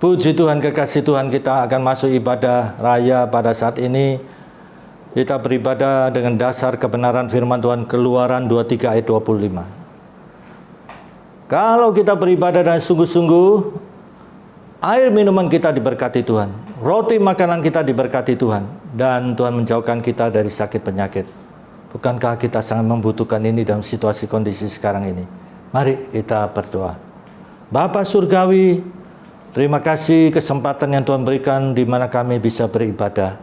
Puji Tuhan, kekasih Tuhan, kita akan masuk ibadah raya pada saat ini. Kita beribadah dengan dasar kebenaran firman Tuhan, Keluaran 23 ayat 25. Kalau kita beribadah dengan sungguh-sungguh, air minuman kita diberkati Tuhan, roti makanan kita diberkati Tuhan, dan Tuhan menjauhkan kita dari sakit penyakit. Bukankah kita sangat membutuhkan ini dalam situasi kondisi sekarang ini? Mari kita berdoa. Bapa Surgawi, terima kasih kesempatan yang Tuhan berikan di mana kami bisa beribadah.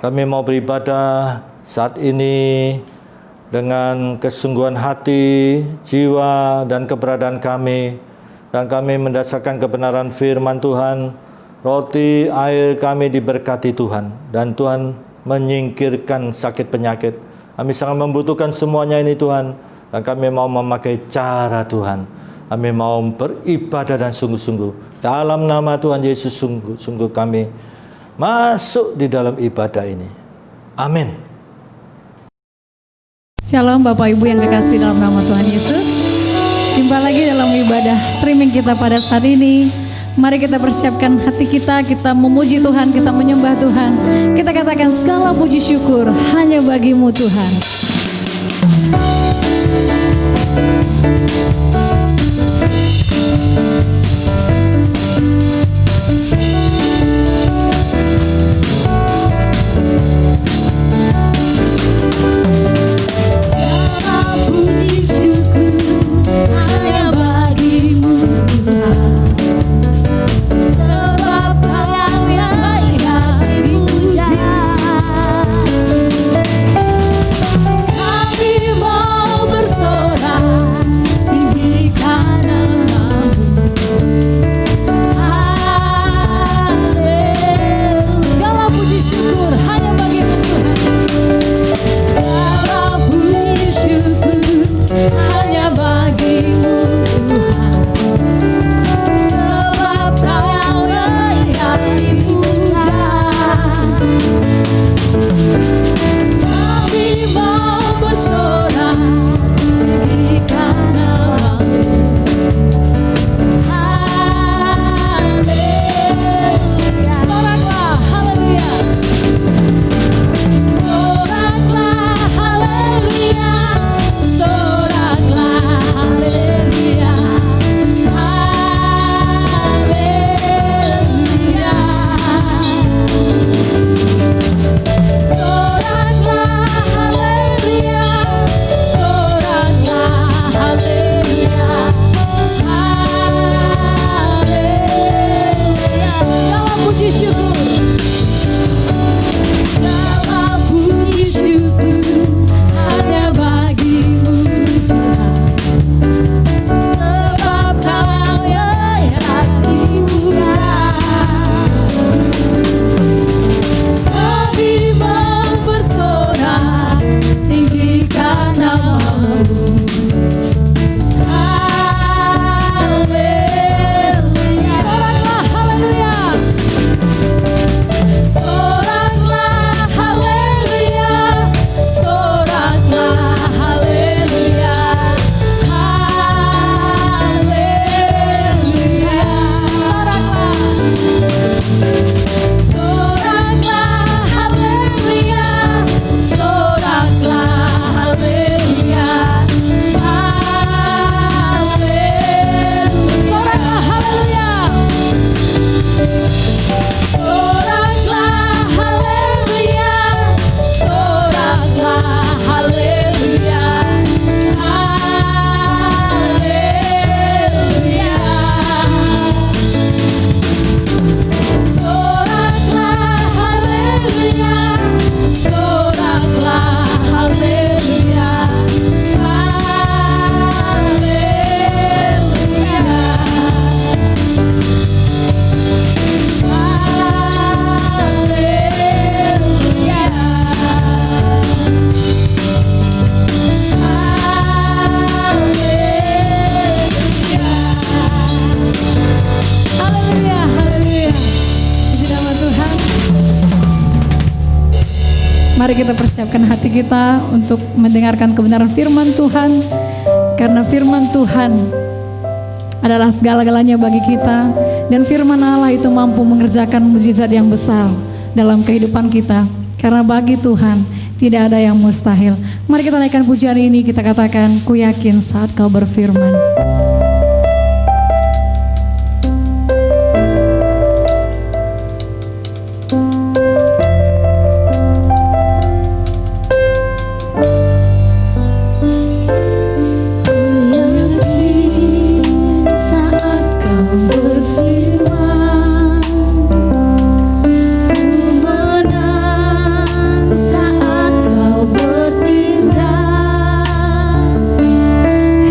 Kami mau beribadah saat ini dengan kesungguhan hati, jiwa, dan keberadaan kami. Dan kami mendasarkan kebenaran firman Tuhan. Roti, air kami diberkati Tuhan. Dan Tuhan menyingkirkan sakit penyakit. Kami sangat membutuhkan semuanya ini Tuhan. Dan kami mau memakai cara Tuhan. Kami mau beribadah dan sungguh-sungguh. Dalam nama Tuhan Yesus, sungguh-sungguh kami masuk di dalam ibadah ini. Amin. Shalom Bapak Ibu yang kekasih dalam nama Tuhan Yesus. Jumpa lagi dalam ibadah streaming kita pada saat ini. Mari kita persiapkan hati kita memuji Tuhan, kita menyembah Tuhan. Kita katakan segala puji syukur hanya bagimu Tuhan. Mari kita persiapkan hati kita untuk mendengarkan kebenaran firman Tuhan. Karena firman Tuhan adalah segala-galanya bagi kita, dan firman Allah itu mampu mengerjakan mukjizat yang besar dalam kehidupan kita, karena bagi Tuhan tidak ada yang mustahil. Mari kita naikkan pujian ini, kita katakan, ku yakin saat kau berfirman.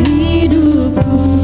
Hidupku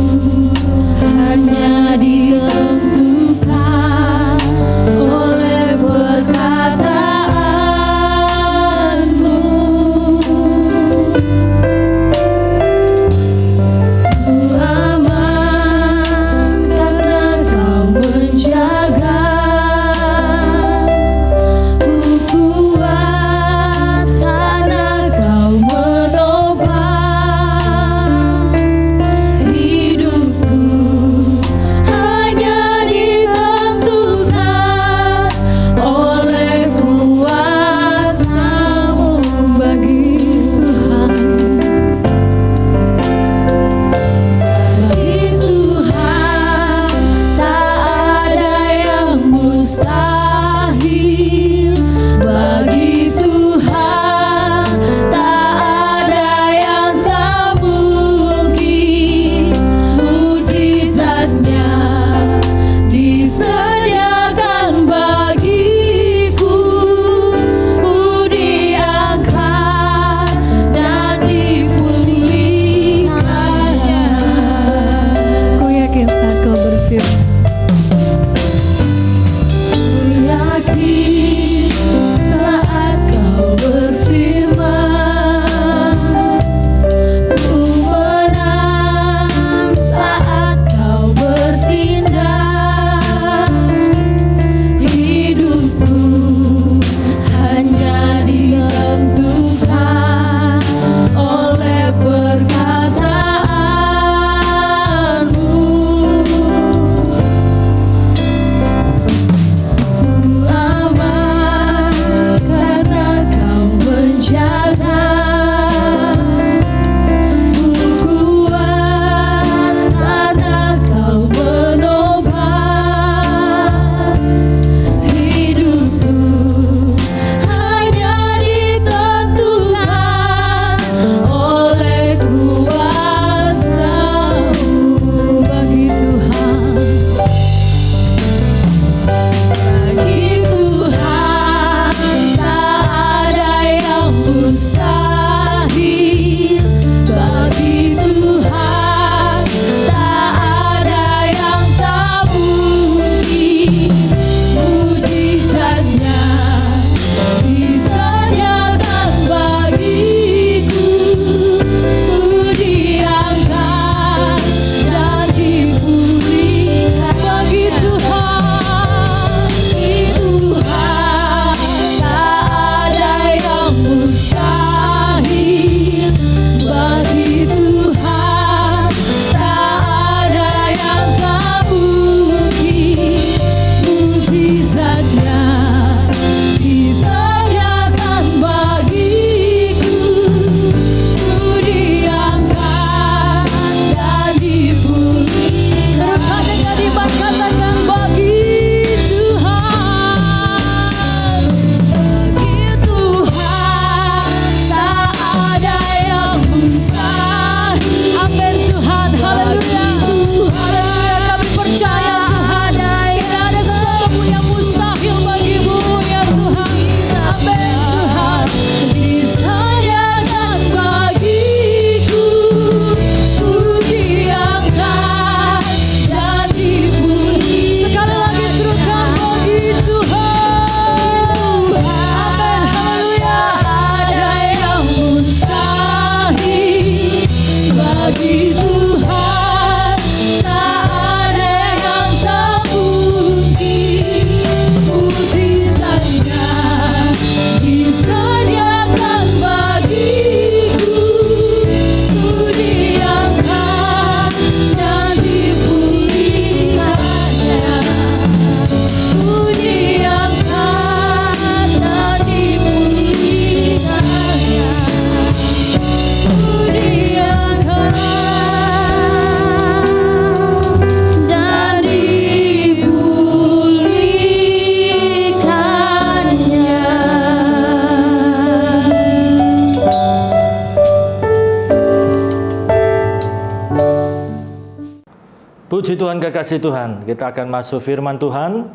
Puji Tuhan, kekasih Tuhan. Kita akan masuk firman Tuhan.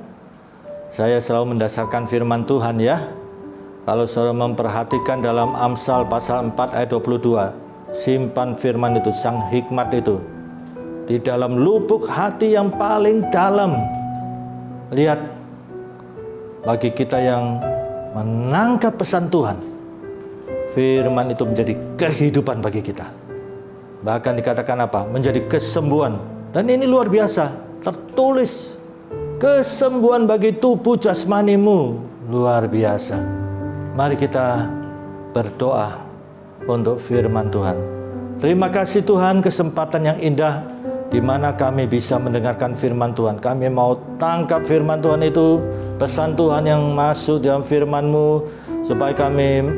Saya selalu mendasarkan firman Tuhan ya. Kalau saudara memperhatikan dalam Amsal pasal 4 ayat 22, simpan firman itu, sang hikmat itu di dalam lubuk hati yang paling dalam. Lihat, bagi kita yang menangkap pesan Tuhan, firman itu menjadi kehidupan bagi kita. Bahkan dikatakan apa? Menjadi kesembuhan. Dan ini luar biasa, tertulis kesembuhan bagi tubuh jasmanimu. Luar biasa. Mari kita berdoa untuk firman Tuhan. Terima kasih Tuhan, kesempatan yang indah di mana kami bisa mendengarkan firman Tuhan. Kami mau tangkap firman Tuhan itu, pesan Tuhan yang masuk dalam firman-Mu, supaya kami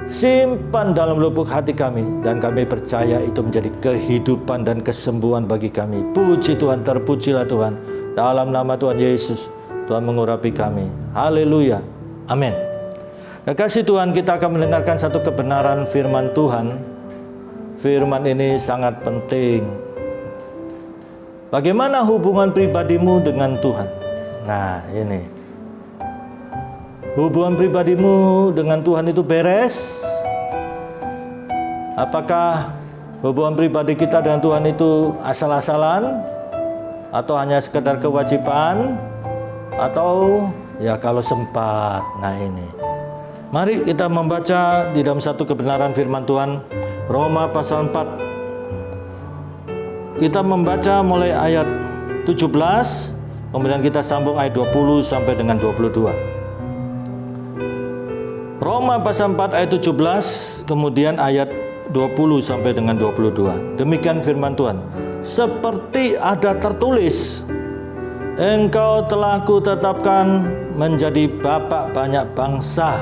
simpan dalam lubuk hati kami, dan kami percaya itu menjadi kehidupan dan kesembuhan bagi kami. Puji Tuhan, terpujilah Tuhan. Dalam nama Tuhan Yesus, Tuhan mengurapi kami. Haleluya. Amin. Kekasih Tuhan, kita akan mendengarkan satu kebenaran firman Tuhan. Firman ini sangat penting. Bagaimana hubungan pribadimu dengan Tuhan? Nah, ini. Hubungan pribadimu dengan Tuhan itu beres? Apakah hubungan pribadi kita dengan Tuhan itu asal-asalan? Atau hanya sekedar kewajiban? Atau ya kalau sempat? Nah ini. Mari kita membaca di dalam satu kebenaran firman Tuhan, Roma pasal 4. Kita membaca mulai ayat 17, kemudian kita sambung ayat 20 sampai dengan 22. Roma pasal 4 ayat 17, kemudian ayat 20 sampai dengan 22. Demikian firman Tuhan. Seperti ada tertulis, engkau telah kutetapkan menjadi bapak banyak bangsa.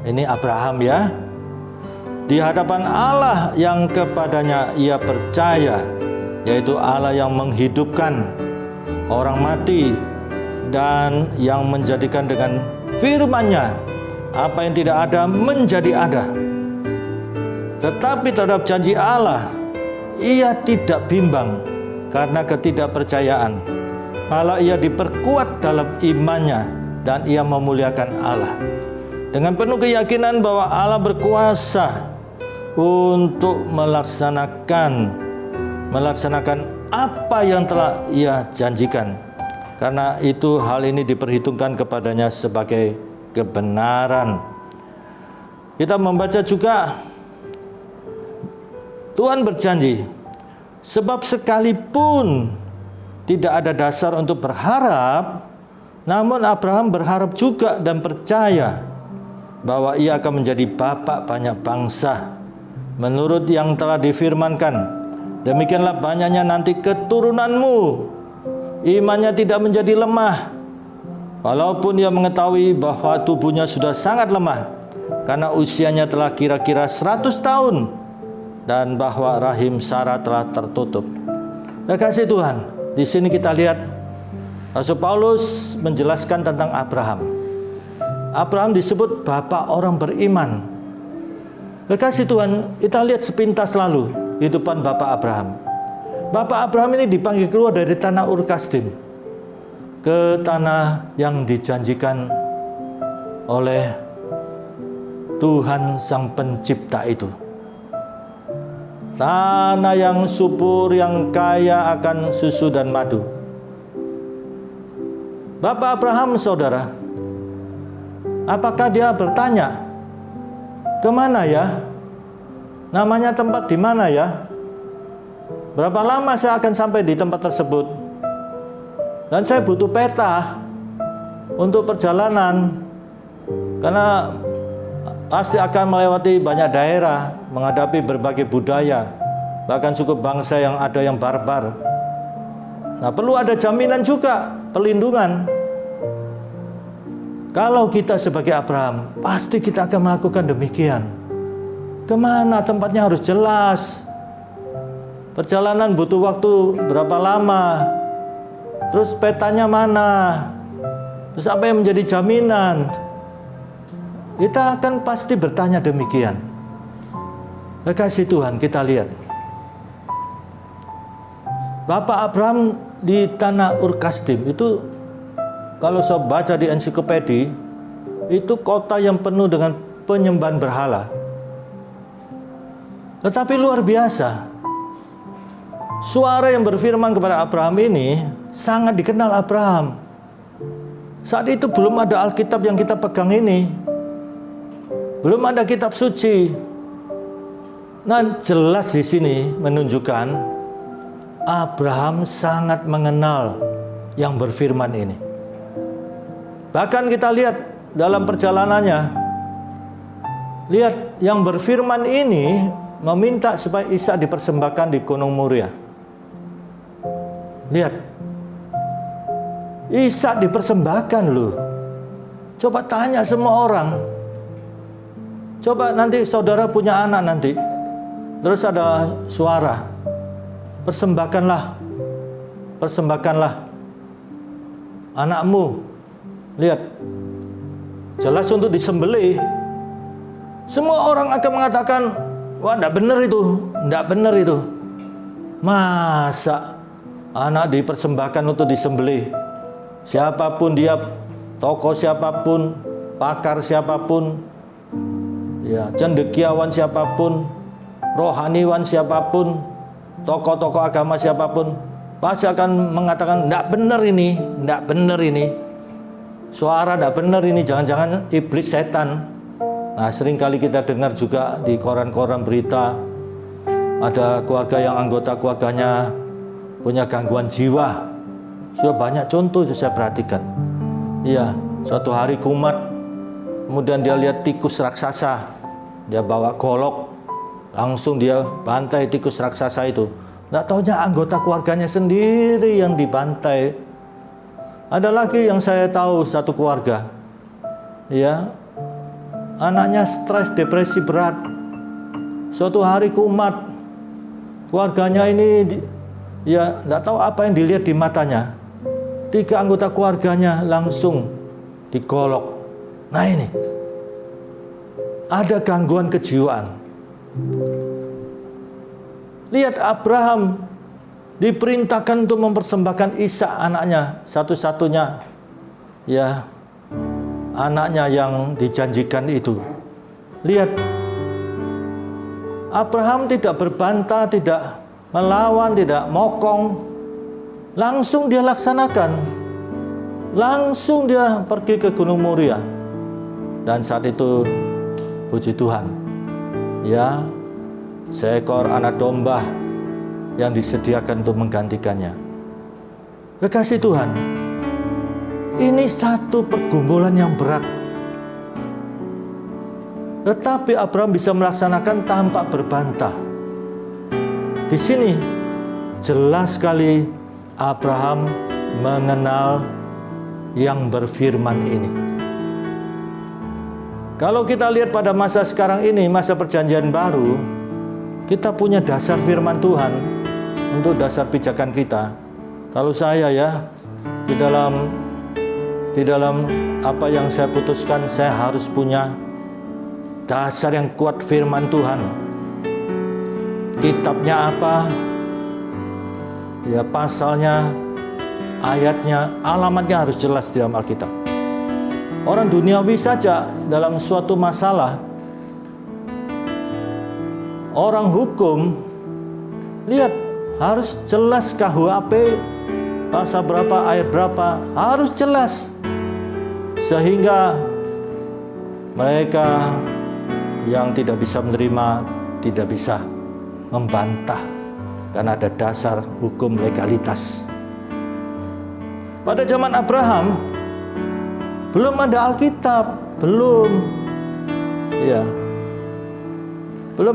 Ini Abraham ya. Di hadapan Allah yang kepadanya ia percaya, yaitu Allah yang menghidupkan orang mati dan yang menjadikan dengan firman-Nya apa yang tidak ada menjadi ada. Tetapi terhadap janji Allah, ia tidak bimbang karena ketidakpercayaan. Malah ia diperkuat dalam imannya dan ia memuliakan Allah. Dengan penuh keyakinan bahwa Allah berkuasa untuk melaksanakan apa yang telah ia janjikan. Karena itu hal ini diperhitungkan kepadanya sebagai kebenaran. Kita membaca juga Tuhan berjanji, sebab sekalipun tidak ada dasar untuk berharap, namun Abraham berharap juga dan percaya bahwa ia akan menjadi bapak banyak bangsa menurut yang telah difirmankan, demikianlah banyaknya nanti keturunanmu. Imannya tidak menjadi lemah, walaupun ia mengetahui bahwa tubuhnya sudah sangat lemah karena usianya telah kira-kira 100 tahun dan bahwa rahim Sarah telah tertutup. Kekasih Tuhan, di sini kita lihat Rasul Paulus menjelaskan tentang Abraham. Abraham disebut bapak orang beriman. Kekasih Tuhan, kita lihat sepintas lalu kehidupan bapak Abraham. Bapak Abraham ini dipanggil keluar dari tanah Ur Kasdim ke tanah yang dijanjikan oleh Tuhan Sang Pencipta itu. Tanah yang subur, yang kaya akan susu dan madu. Bapak Abraham, saudara, apakah dia bertanya, kemana ya? Namanya tempat di mana ya? Berapa lama saya akan sampai di tempat tersebut? Dan saya butuh peta untuk perjalanan, karena pasti akan melewati banyak daerah, menghadapi berbagai budaya, bahkan suku bangsa yang ada yang barbar. Nah, perlu ada jaminan juga, perlindungan. Kalau kita sebagai Abraham, pasti kita akan melakukan demikian. Kemana tempatnya harus jelas. Perjalanan butuh waktu berapa lama, terus petanya mana, terus apa yang menjadi jaminan. Kita akan pasti bertanya demikian. Kekasih Tuhan, kita lihat Bapak Abraham di tanah Ur Kasdim itu, kalau saya baca di ensiklopedia, itu kota yang penuh dengan penyembahan berhala. Tetapi luar biasa, suara yang berfirman kepada Abraham ini sangat dikenal Abraham. Saat itu belum ada Alkitab yang kita pegang ini, belum ada kitab suci. Nah, jelas di sini menunjukkan Abraham sangat mengenal yang berfirman ini. Bahkan kita lihat dalam perjalanannya, lihat yang berfirman ini meminta supaya Ishak dipersembahkan di Gunung Moria. Lihat, Ishak dipersembahkan loh. Coba tanya semua orang. Coba nanti saudara punya anak nanti, terus ada suara, persembahkanlah anakmu. Lihat, jelas untuk disembelih. Semua orang akan mengatakan, wah, enggak benar itu. Masa anak dipersembahkan untuk disembelih? Siapapun dia, tokoh siapapun, pakar siapapun, ya, cendekiawan siapapun, rohaniwan siapapun, tokoh-tokoh agama siapapun, pasti akan mengatakan enggak benar ini. Suara enggak benar ini, jangan-jangan iblis setan. Nah, seringkali kita dengar juga di koran-koran berita, ada keluarga yang anggota keluarganya punya gangguan jiwa. Sudah banyak contoh yang saya perhatikan. Iya, suatu hari kumat, kemudian dia lihat tikus raksasa, dia bawa golok, langsung dia bantai tikus raksasa itu. Nggak taunya anggota keluarganya sendiri yang dibantai. Ada lagi yang saya tahu, satu keluarga, ya, anaknya stres, depresi berat. Suatu hari kumat, keluarganya ini, ya, nggak tahu apa yang dilihat di matanya. 3 anggota keluarganya langsung digolok. Nah, ini ada gangguan kejiwaan. Lihat, Abraham diperintahkan untuk mempersembahkan Ishak, anaknya satu-satunya, ya, anaknya yang dijanjikan itu. Lihat, Abraham tidak berbantah, tidak melawan, tidak mokong, langsung dia laksanakan. Langsung dia pergi ke Gunung Moria. Dan saat itu, puji Tuhan, ya, seekor anak domba yang disediakan untuk menggantikannya. Kekasih Tuhan, ini satu pergumulan yang berat. Tetapi Abraham bisa melaksanakan tanpa berbantah. Di sini jelas sekali Abraham mengenal yang berfirman ini. Kalau kita lihat pada masa sekarang ini, masa perjanjian baru, kita punya dasar firman Tuhan untuk dasar pijakan kita. Kalau saya, ya, di dalam apa yang saya putuskan, saya harus punya dasar yang kuat firman Tuhan. Kitabnya apa? Ya, pasalnya, ayatnya, alamatnya harus jelas di dalam Alkitab. Orang duniawi saja dalam suatu masalah, orang hukum, lihat, harus jelas KUHP, pasal berapa, ayat berapa, harus jelas. Sehingga mereka yang tidak bisa menerima, tidak bisa membantah, karena ada dasar hukum legalitas. Pada zaman Abraham, belum ada Alkitab, belum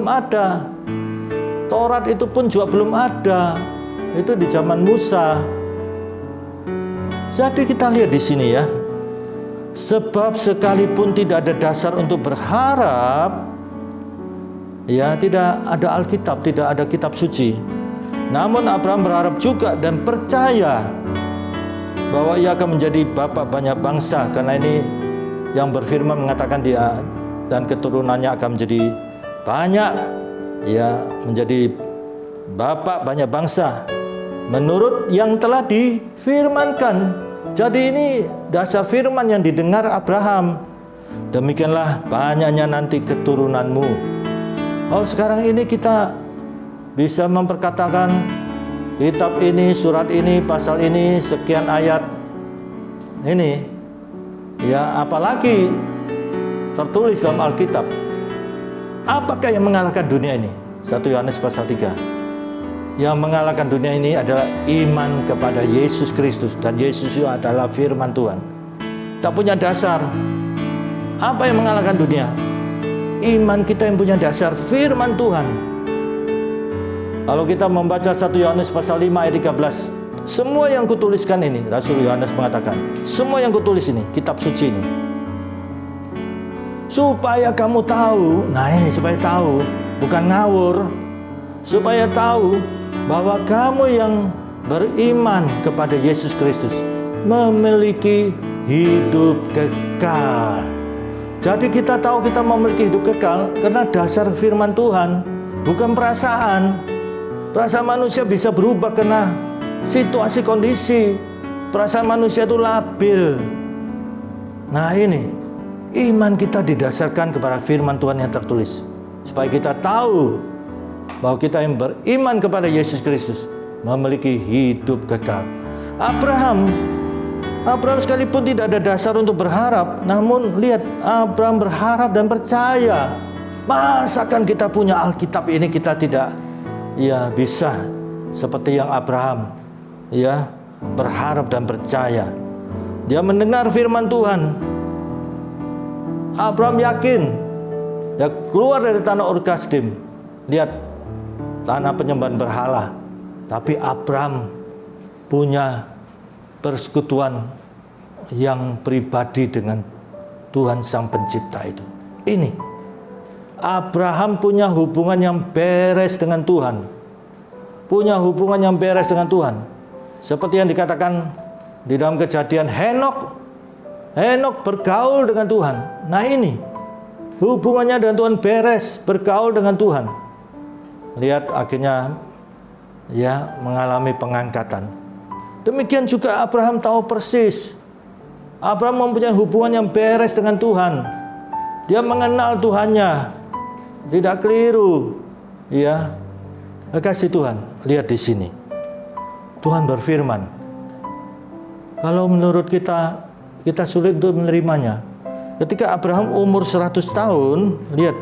ada. Taurat itu pun juga belum ada. Itu di zaman Musa. Jadi kita lihat di sini, ya. Sebab sekalipun tidak ada dasar untuk berharap, ya, tidak ada Alkitab, tidak ada kitab suci. Namun Abraham berharap juga dan percaya bahwa ia akan menjadi bapa banyak bangsa, karena ini yang berfirman mengatakan dia dan keturunannya akan menjadi banyak, ya, menjadi bapak banyak bangsa. menurut yang telah difirmankan. Jadi ini dasar firman yang didengar Abraham. Demikianlah banyaknya nanti keturunanmu. Oh, sekarang ini kita bisa memperkatakan kitab ini, surat ini, pasal ini, sekian ayat ini. Ya, apalagi tertulis dalam Alkitab. Apakah yang mengalahkan dunia ini? 1 Yohanes pasal 3. Yang mengalahkan dunia ini adalah iman kepada Yesus Kristus. Dan Yesus itu adalah firman Tuhan. Kita punya dasar. Apa yang mengalahkan dunia? Iman kita yang punya dasar firman Tuhan. Kalau kita membaca 1 Yohanes pasal 5 ayat 13, semua yang kutuliskan ini, Rasul Yohanes mengatakan, semua yang kutulis ini, kitab suci ini, supaya kamu tahu, nah ini supaya tahu, bukan ngawur, supaya tahu bahwa kamu yang beriman kepada Yesus Kristus memiliki hidup kekal. Jadi kita tahu kita memiliki hidup kekal karena dasar firman Tuhan, bukan perasaan. Perasaan manusia bisa berubah karena situasi kondisi. Perasaan manusia itu labil. Nah ini, iman kita didasarkan kepada firman Tuhan yang tertulis. Supaya kita tahu bahwa kita yang beriman kepada Yesus Kristus memiliki hidup kekal. Abraham sekalipun tidak ada dasar untuk berharap, namun lihat, Abraham berharap dan percaya. Masakan kita punya Alkitab ini kita tidak bisa seperti yang Abraham berharap dan percaya. Dia mendengar firman Tuhan. Abraham yakin dia keluar dari tanah Ur Kasdim. Lihat, tanah penyembahan berhala. Tapi Abraham punya persekutuan yang pribadi dengan Tuhan Sang Pencipta itu. Ini Abraham punya hubungan yang beres dengan Tuhan. Punya hubungan yang beres dengan Tuhan. Seperti yang dikatakan di dalam Kejadian, Henok bergaul dengan Tuhan. Nah ini, hubungannya dengan Tuhan beres, bergaul dengan Tuhan. Lihat akhirnya mengalami pengangkatan. Demikian juga Abraham tahu persis. Abraham mempunyai hubungan yang beres dengan Tuhan. Dia mengenal Tuhannya. Tidak keliru. Kasih Tuhan. Lihat di sini. Tuhan berfirman. Kalau menurut kita sulit untuk menerimanya. Ketika Abraham umur 100 tahun, lihat,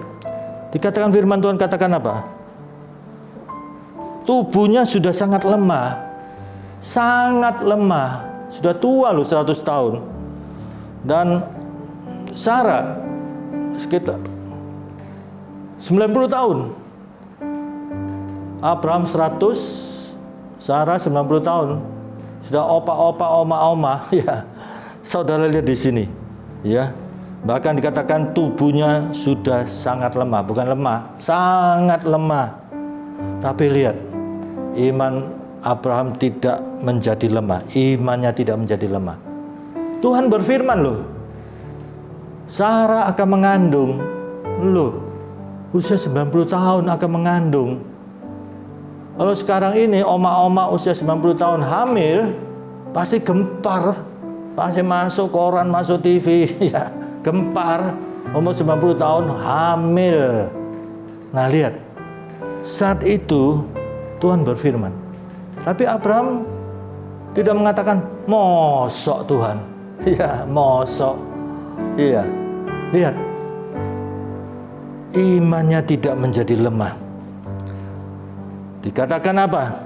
dikatakan firman Tuhan katakan apa? Tubuhnya sudah sangat lemah. Sangat lemah. Sudah tua loh 100 tahun. Dan Sarah sekitar 90 tahun. Abraham 100, Sarah 90 tahun. Sudah opa-opa, oma-oma, Saudara lihat di sini, Bahkan dikatakan tubuhnya sudah sangat lemah, bukan lemah, sangat lemah. Tapi lihat, iman Abraham tidak menjadi lemah, imannya tidak menjadi lemah. Tuhan berfirman loh, Sarah akan mengandung, usia 90 tahun akan mengandung. Kalau sekarang ini oma-oma usia 90 tahun hamil, pasti gempar, pasti masuk koran, masuk TV, gempar, umur 90 tahun hamil. Nah lihat, saat itu Tuhan berfirman. Tapi Abraham tidak mengatakan, mosok Tuhan. Mosok. Lihat. Imannya tidak menjadi lemah. Dikatakan apa?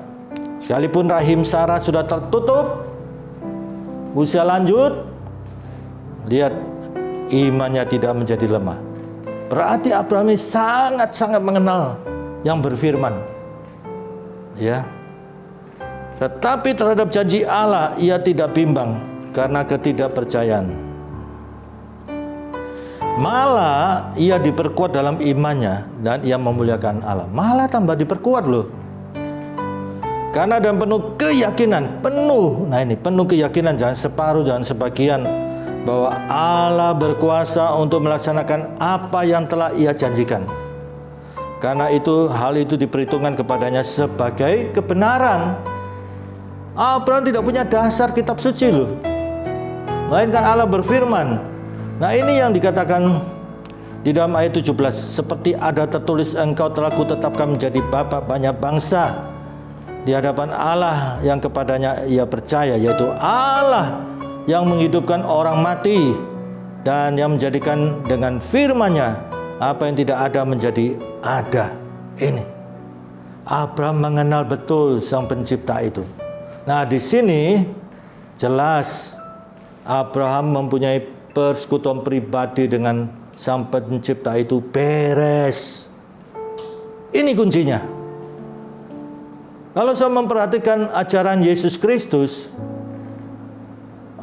Sekalipun rahim Sarah sudah tertutup, usia lanjut, lihat, imannya tidak menjadi lemah. Berarti Abraham ini sangat-sangat mengenal yang berfirman. Tetapi terhadap janji Allah ia tidak bimbang karena ketidakpercayaan. Malah ia diperkuat dalam imannya dan ia memuliakan Allah. Malah tambah diperkuat loh. Karena dan penuh keyakinan, penuh keyakinan, jangan separuh, jangan sebagian, bahwa Allah berkuasa untuk melaksanakan apa yang telah ia janjikan. Karena itu hal itu diperhitungkan kepadanya sebagai kebenaran. Abraham tidak punya dasar kitab suci loh. Melainkan Allah berfirman. Nah ini yang dikatakan di dalam ayat 17. Seperti ada tertulis, engkau telah kutetapkan menjadi bapa banyak bangsa di hadapan Allah yang kepadanya ia percaya, yaitu Allah yang menghidupkan orang mati dan yang menjadikan dengan firman-Nya apa yang tidak ada menjadi ada. Ini Abraham mengenal betul Sang Pencipta itu. Nah, di sini jelas Abraham mempunyai persekutuan pribadi dengan Sang Pencipta itu beres. Ini kuncinya. Kalau saya memperhatikan ajaran Yesus Kristus,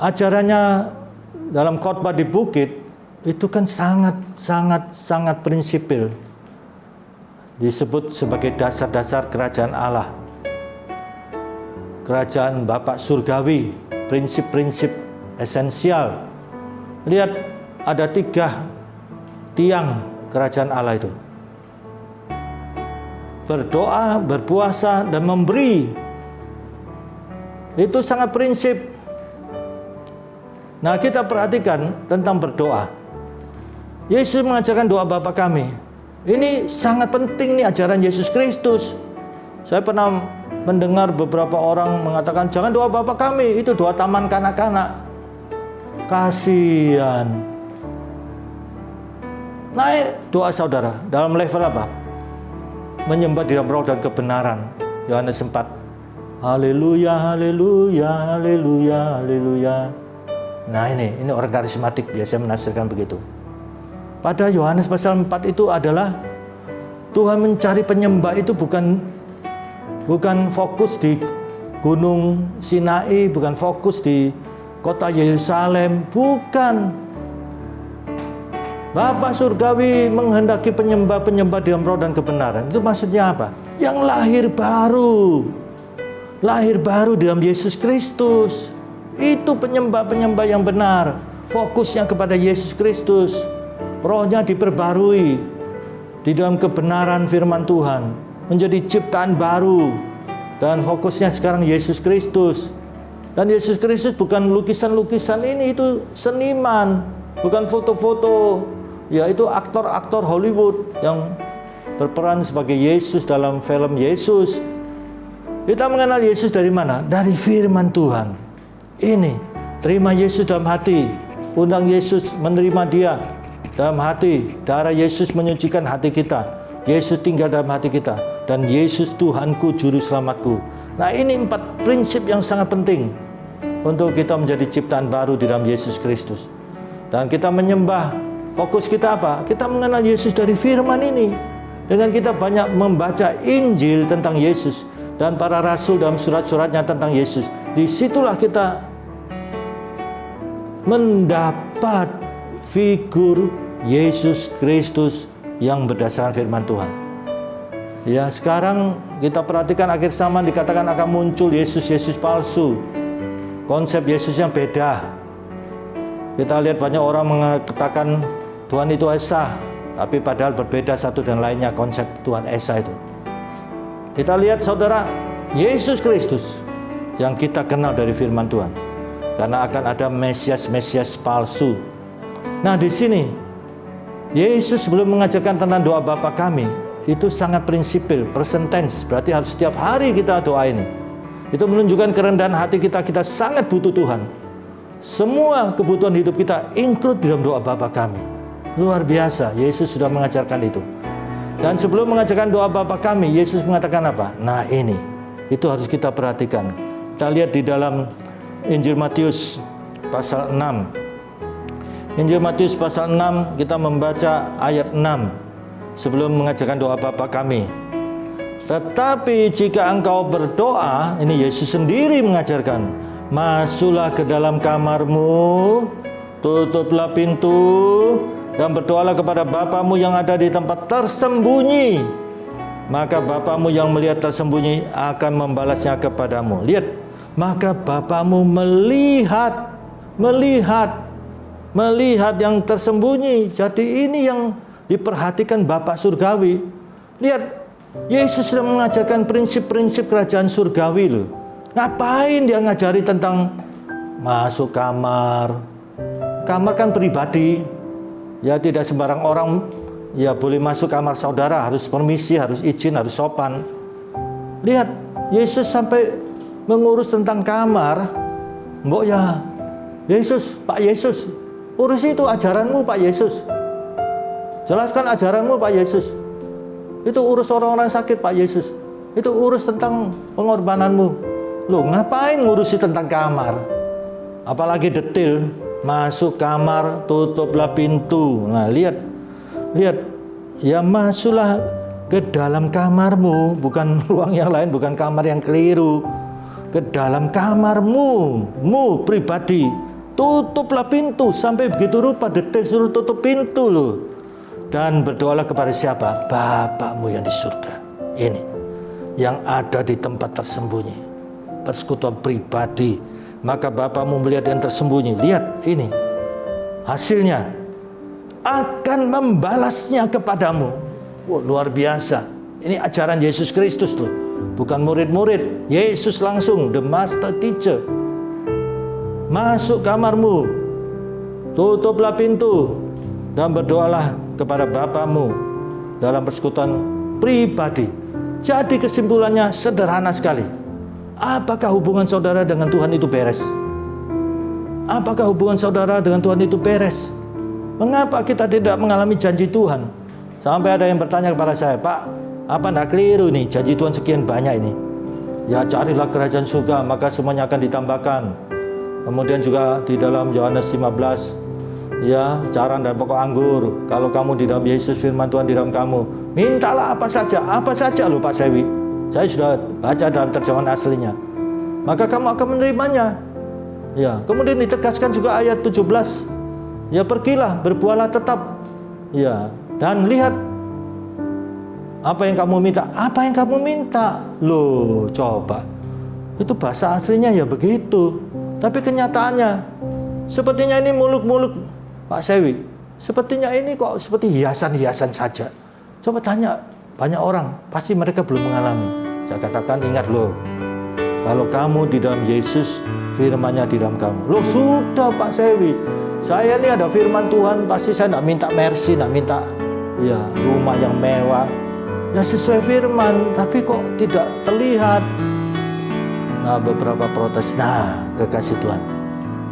ajarannya dalam khotbah di bukit itu kan sangat prinsipil. Disebut sebagai dasar-dasar kerajaan Allah. Kerajaan Bapa Surgawi, prinsip-prinsip esensial. Lihat, ada 3 tiang kerajaan Allah itu. Berdoa, berpuasa, dan memberi. Itu sangat prinsip. Nah, kita perhatikan tentang berdoa. Yesus mengajarkan doa Bapa kami. Ini sangat penting nih ajaran Yesus Kristus. Saya pernah mendengar beberapa orang mengatakan, jangan doa Bapa kami, itu doa taman kanak-kanak. Kasihan. Naik doa saudara dalam level apa? Menyembah di dalam roh dan kebenaran. Yohanes 4. Haleluya, haleluya, haleluya, haleluya. Nah ini orang karismatik biasanya menafsirkan begitu. Pada Yohanes pasal 4 itu adalah Tuhan mencari penyembah itu bukan fokus di Gunung Sinai, bukan fokus di kota Yerusalem, bukan. Bapa Surgawi menghendaki penyembah-penyembah dalam roh dan kebenaran. Itu maksudnya apa? Yang lahir baru. Lahir baru dalam Yesus Kristus. Itu penyembah-penyembah yang benar. Fokusnya kepada Yesus Kristus. Rohnya diperbarui di dalam kebenaran firman Tuhan. Menjadi ciptaan baru. Dan fokusnya sekarang Yesus Kristus. Dan Yesus Kristus bukan lukisan-lukisan ini, itu seniman. Bukan foto-foto. Ya, itu aktor-aktor Hollywood yang berperan sebagai Yesus dalam film Yesus. Kita mengenal Yesus dari mana? Dari firman Tuhan. Ini, terima Yesus dalam hati. Undang Yesus, menerima Dia dalam hati. Darah Yesus menyucikan hati kita. Yesus tinggal dalam hati kita. Dan Yesus Tuhanku, Juru Selamatku. Nah, ini 4 prinsip yang sangat penting untuk kita menjadi ciptaan baru di dalam Yesus Kristus. Dan kita menyembah. Fokus kita apa? Kita mengenal Yesus dari firman ini. Dengan kita banyak membaca Injil tentang Yesus dan para rasul dalam surat-suratnya tentang Yesus. Disitulah kita mendapat figur Yesus Kristus yang berdasarkan firman Tuhan. Ya, sekarang kita perhatikan akhir zaman dikatakan akan muncul Yesus-Yesus palsu. Konsep Yesus yang beda. Kita lihat banyak orang mengatakan Tuhan itu Esa, tapi padahal berbeda satu dan lainnya konsep Tuhan Esa itu. Kita lihat saudara, Yesus Kristus yang kita kenal dari firman Tuhan. Karena akan ada Mesias-Mesias palsu. Nah, di sini Yesus sebelum mengajarkan tentang doa Bapa kami, itu sangat prinsipil, present tense, berarti harus setiap hari kita doa ini. Itu menunjukkan kerendahan hati kita, kita sangat butuh Tuhan. Semua kebutuhan hidup kita include di dalam doa Bapa kami. Luar biasa, Yesus sudah mengajarkan itu. Dan sebelum mengajarkan doa Bapa kami, Yesus mengatakan apa? Nah ini, itu harus kita perhatikan. Kita lihat di dalam Injil Matius pasal 6. Injil Matius pasal 6, kita membaca ayat 6. Sebelum mengajarkan doa Bapa kami. Tetapi jika engkau berdoa, ini Yesus sendiri mengajarkan, masuklah ke dalam kamarmu, tutuplah pintu, dan berdoalah kepada Bapamu yang ada di tempat tersembunyi. Maka Bapamu yang melihat tersembunyi akan membalasnya kepadamu. Lihat, maka Bapamu melihat yang tersembunyi. Jadi ini yang diperhatikan Bapa Surgawi. Lihat, Yesus sudah mengajarkan prinsip-prinsip kerajaan surgawi loh. Ngapain dia ngajari tentang masuk kamar? Kamar kan pribadi. Ya tidak sembarang orang ya boleh masuk kamar saudara, harus permisi, harus izin, harus sopan. Lihat, Yesus sampai mengurus tentang kamar. Mbok ya, Yesus, Pak Yesus, urus itu ajaranmu Pak Yesus. Jelaskan ajaranmu Pak Yesus. Itu urus orang-orang sakit Pak Yesus. Itu urus tentang pengorbananmu. Loh, ngapain ngurusi tentang kamar? Apalagi detail, masuk kamar, tutuplah pintu. Nah, lihat, ya masuklah ke dalam kamarmu, bukan ruang yang lain, bukan kamar yang keliru. Ke dalam kamarmu, pribadi. Tutuplah pintu, sampai begitu rupa detail suruh tutup pintu loh. Dan berdoalah kepada siapa? Bapakmu yang di surga. Ini, yang ada di tempat tersembunyi. Persekutuan pribadi, maka Bapamu melihat yang tersembunyi. Lihat ini hasilnya, akan membalasnya kepadamu. Wah, luar biasa. Ini ajaran Yesus Kristus loh, bukan murid-murid. Yesus langsung, the master teacher. Masuk kamarmu, tutuplah pintu, dan berdoalah kepada Bapamu dalam persekutuan pribadi. Jadi kesimpulannya sederhana sekali. Apakah hubungan saudara dengan Tuhan itu beres? Apakah hubungan saudara dengan Tuhan itu beres? Mengapa kita tidak mengalami janji Tuhan? Sampai ada yang bertanya kepada saya, Pak, apa enggak keliru nih janji Tuhan sekian banyak ini? Ya, carilah kerajaan surga, maka semuanya akan ditambahkan. Kemudian juga di dalam Yohanes 15, ya, carang dan pokok anggur. Kalau kamu di dalam Yesus, firman Tuhan di dalam kamu, mintalah apa saja loh Pak Sewi. Saya sudah baca dalam terjemahan aslinya. Maka kamu akan menerimanya. Ya, kemudian ditegaskan juga ayat 17. Ya, pergilah, berbuahlah tetap. Ya, dan lihat apa yang kamu minta. Apa yang kamu minta? Loh, coba. Itu bahasa aslinya ya begitu. Tapi kenyataannya sepertinya ini muluk-muluk Pak Sewi. Sepertinya ini kok seperti hiasan-hiasan saja. Coba tanya banyak orang, pasti mereka belum mengalami. Saya katakan, ingat loh, kalau kamu di dalam Yesus, firman-Nya di dalam kamu. Loh, sudah Pak Sewi, saya ini ada firman Tuhan, pasti saya tidak minta mercy, tidak minta ya rumah yang mewah. Ya sesuai firman, tapi kok tidak terlihat. Nah, beberapa protes. Nah, kekasih Tuhan,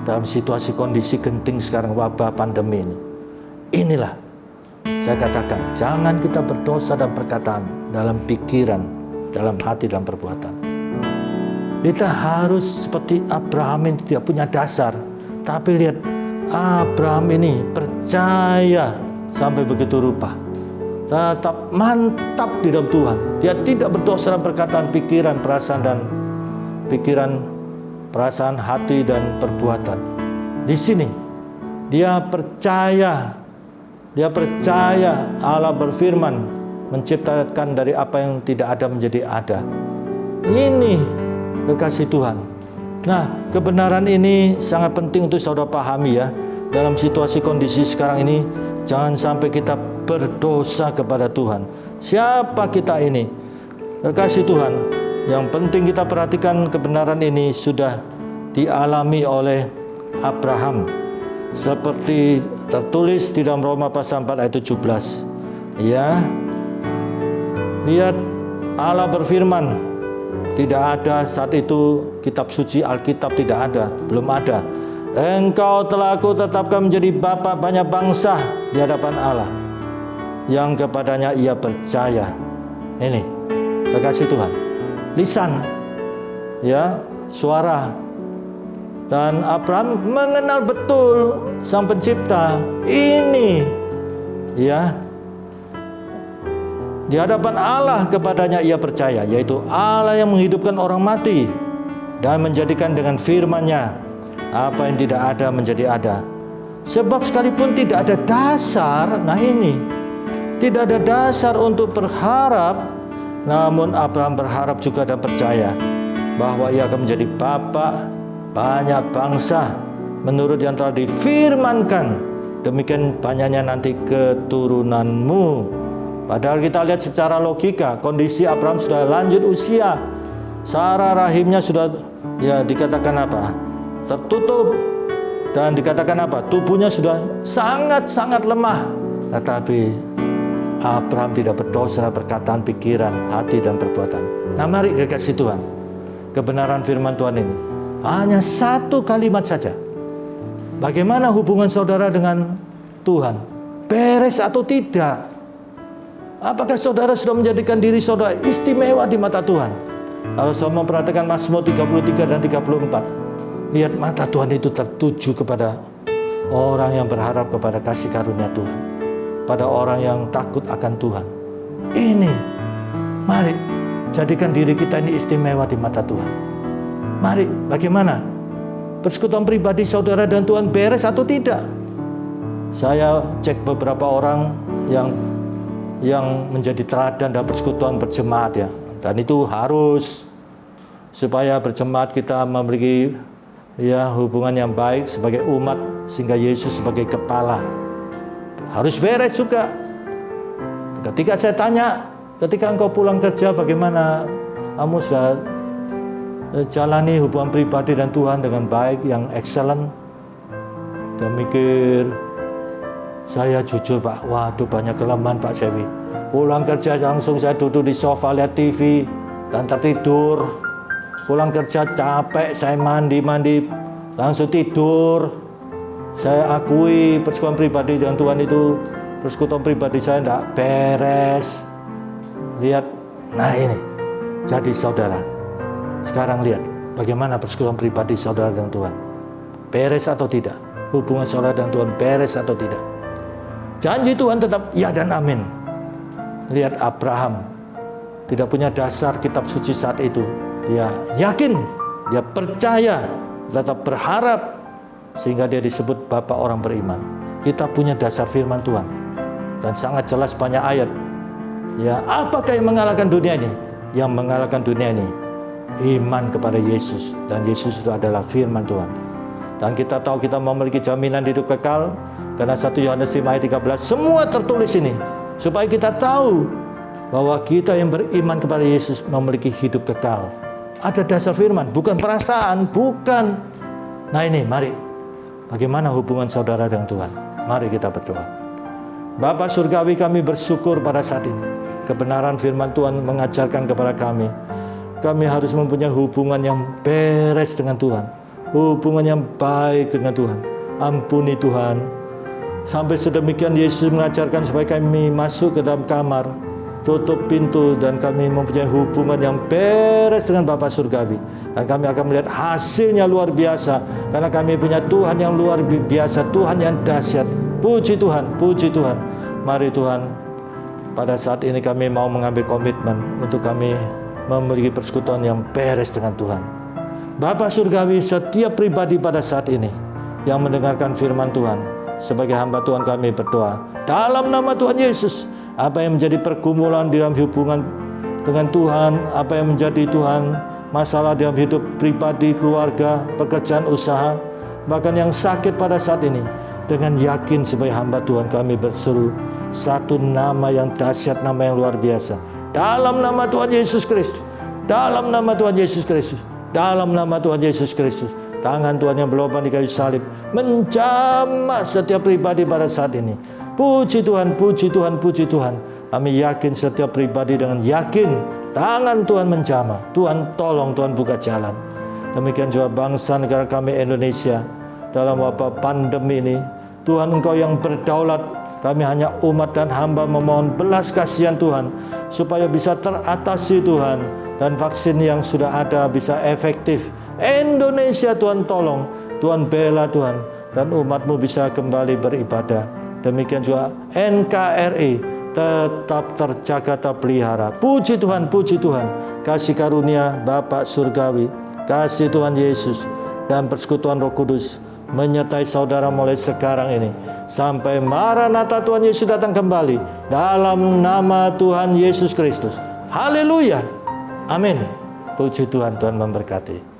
dalam situasi kondisi genting sekarang, wabah pandemi ini, inilah saya katakan, jangan kita berdosa dalam perkataan, dalam pikiran, dalam hati, dalam perbuatan. Kita harus seperti Abraham ini tidak punya dasar. Tapi lihat, Abraham ini percaya sampai begitu rupa. Tetap mantap di dalam Tuhan. Dia tidak berdosa dalam perkataan, pikiran, perasaan, hati, dan perbuatan. Di sini, dia percaya Allah berfirman, menciptakan dari apa yang tidak ada menjadi ada. Ini kekasih Tuhan. Nah, kebenaran ini sangat penting untuk saudara pahami ya. Dalam situasi kondisi sekarang ini, jangan sampai kita berdosa kepada Tuhan. Siapa kita ini? Kekasih Tuhan. Yang penting kita perhatikan kebenaran ini sudah dialami oleh Abraham. Seperti tertulis di dalam Roma pasal 4 ayat 17. Ya. Lihat, Allah berfirman, tidak ada saat itu kitab suci Alkitab, tidak ada, belum ada. Engkau telah aku tetapkan menjadi bapa banyak bangsa di hadapan Allah, yang kepadanya ia percaya. Ini kekasih Tuhan, lisan, ya, suara. Dan Abraham mengenal betul Sang Pencipta. Ini, ya, di hadapan Allah kepadanya ia percaya, yaitu Allah yang menghidupkan orang mati dan menjadikan dengan firman-Nya apa yang tidak ada menjadi ada. Sebab sekalipun tidak ada dasar, nah ini, tidak ada dasar untuk berharap, namun Abraham berharap juga dan percaya bahwa ia akan menjadi bapa banyak bangsa menurut yang telah difirmankan, demikian banyaknya nanti keturunanmu. Padahal kita lihat secara logika, kondisi Abraham sudah lanjut usia. Sarah rahimnya sudah dikatakan apa? Tertutup, dan dikatakan apa? Tubuhnya sudah sangat-sangat lemah. Tetapi Abraham tidak berdosa perkataan, pikiran, hati, dan perbuatan. Nah, mari kekasih Tuhan, kebenaran firman Tuhan ini hanya satu kalimat saja. Bagaimana hubungan saudara dengan Tuhan? Beres atau tidak? Apakah saudara sudah menjadikan diri saudara istimewa di mata Tuhan? Kalau saudara memperhatikan Mazmur 33 dan 34, lihat mata Tuhan itu tertuju kepada orang yang berharap kepada kasih karunia Tuhan, pada orang yang takut akan Tuhan. Ini, mari jadikan diri kita ini istimewa di mata Tuhan. Mari, bagaimana persekutuan pribadi saudara dan Tuhan beres atau tidak? Saya cek beberapa orang yang menjadi teladan dalam persekutuan berjemaat ya. Dan itu harus, supaya berjemaat kita memiliki hubungan yang baik sebagai umat, sehingga Yesus sebagai kepala harus beres juga. Ketika saya tanya, ketika engkau pulang kerja, bagaimana kamu sudah jalani hubungan pribadi dan Tuhan dengan baik, yang excellent? Dia mikir, saya jujur Pak, waduh banyak kelemahan Pak Sewi. Pulang kerja langsung saya duduk di sofa lihat TV dan tertidur. Pulang kerja capek, saya mandi langsung tidur. Saya akui persekutuan pribadi dengan Tuhan itu, persekutuan pribadi saya tidak beres. Lihat, nah ini. Jadi saudara, sekarang lihat bagaimana persekutuan pribadi saudara dengan Tuhan. Beres atau tidak? Hubungan saudara dengan Tuhan beres atau tidak? Janji Tuhan tetap ya dan amin. Lihat Abraham tidak punya dasar kitab suci saat itu. Dia yakin, dia percaya, tetap berharap, sehingga dia disebut bapak orang beriman. Kita punya dasar firman Tuhan dan sangat jelas banyak ayat. Ya, apakah yang mengalahkan dunia ini? Yang mengalahkan dunia ini iman kepada Yesus, dan Yesus itu adalah firman Tuhan. Dan kita tahu kita memiliki jaminan hidup kekal karena 1 Yohanes 5 ayat 13 semua tertulis ini, supaya kita tahu bahwa kita yang beriman kepada Yesus memiliki hidup kekal. Ada dasar firman, bukan perasaan, bukan. Nah ini, mari. Bagaimana hubungan saudara dengan Tuhan? Mari kita berdoa. Bapa surgawi, kami bersyukur pada saat ini. Kebenaran firman Tuhan mengajarkan kepada kami. Kami harus mempunyai hubungan yang beres dengan Tuhan. Hubungan yang baik dengan Tuhan. Ampuni Tuhan. Sampai sedemikian Yesus mengajarkan supaya kami masuk ke dalam kamar, tutup pintu, dan kami mempunyai hubungan yang beres dengan Bapa surgawi. Dan kami akan melihat hasilnya luar biasa, karena kami punya Tuhan yang luar biasa, Tuhan yang dahsyat. Puji Tuhan, puji Tuhan. Mari Tuhan, pada saat ini kami mau mengambil komitmen untuk kami memiliki persekutuan yang beres dengan Tuhan. Bapa surgawi, setiap pribadi pada saat ini yang mendengarkan firman Tuhan, sebagai hamba Tuhan kami berdoa dalam nama Tuhan Yesus, apa yang menjadi pergumulan dalam hubungan dengan Tuhan, apa yang menjadi Tuhan masalah dalam hidup pribadi, keluarga, pekerjaan, usaha, bahkan yang sakit pada saat ini, dengan yakin sebagai hamba Tuhan kami berseru satu nama yang dahsyat, nama yang luar biasa, dalam nama Tuhan Yesus Kristus, dalam nama Tuhan Yesus Kristus, dalam nama Tuhan Yesus Kristus. Tangan Tuhan yang berlubang di kayu salib menjamah setiap pribadi pada saat ini. Puji Tuhan, puji Tuhan, puji Tuhan. Kami yakin setiap pribadi dengan yakin tangan Tuhan menjamah. Tuhan tolong, Tuhan buka jalan. Demikian juga bangsa negara kami Indonesia dalam wabah pandemi ini. Tuhan, Engkau yang berdaulat. Kami hanya umat dan hamba memohon belas kasihan Tuhan, supaya bisa teratasi Tuhan, dan vaksin yang sudah ada bisa efektif. Indonesia Tuhan tolong, Tuhan bela Tuhan, dan umat-Mu bisa kembali beribadah. Demikian juga NKRI tetap terjaga, terpelihara. Puji Tuhan, puji Tuhan. Kasih karunia Bapa surgawi, kasih Tuhan Yesus, dan persekutuan Roh Kudus menyertai saudara mulai sekarang ini sampai Maranatha Tuhan Yesus datang kembali, dalam nama Tuhan Yesus Kristus. Haleluya, amin. Puji Tuhan, Tuhan memberkati.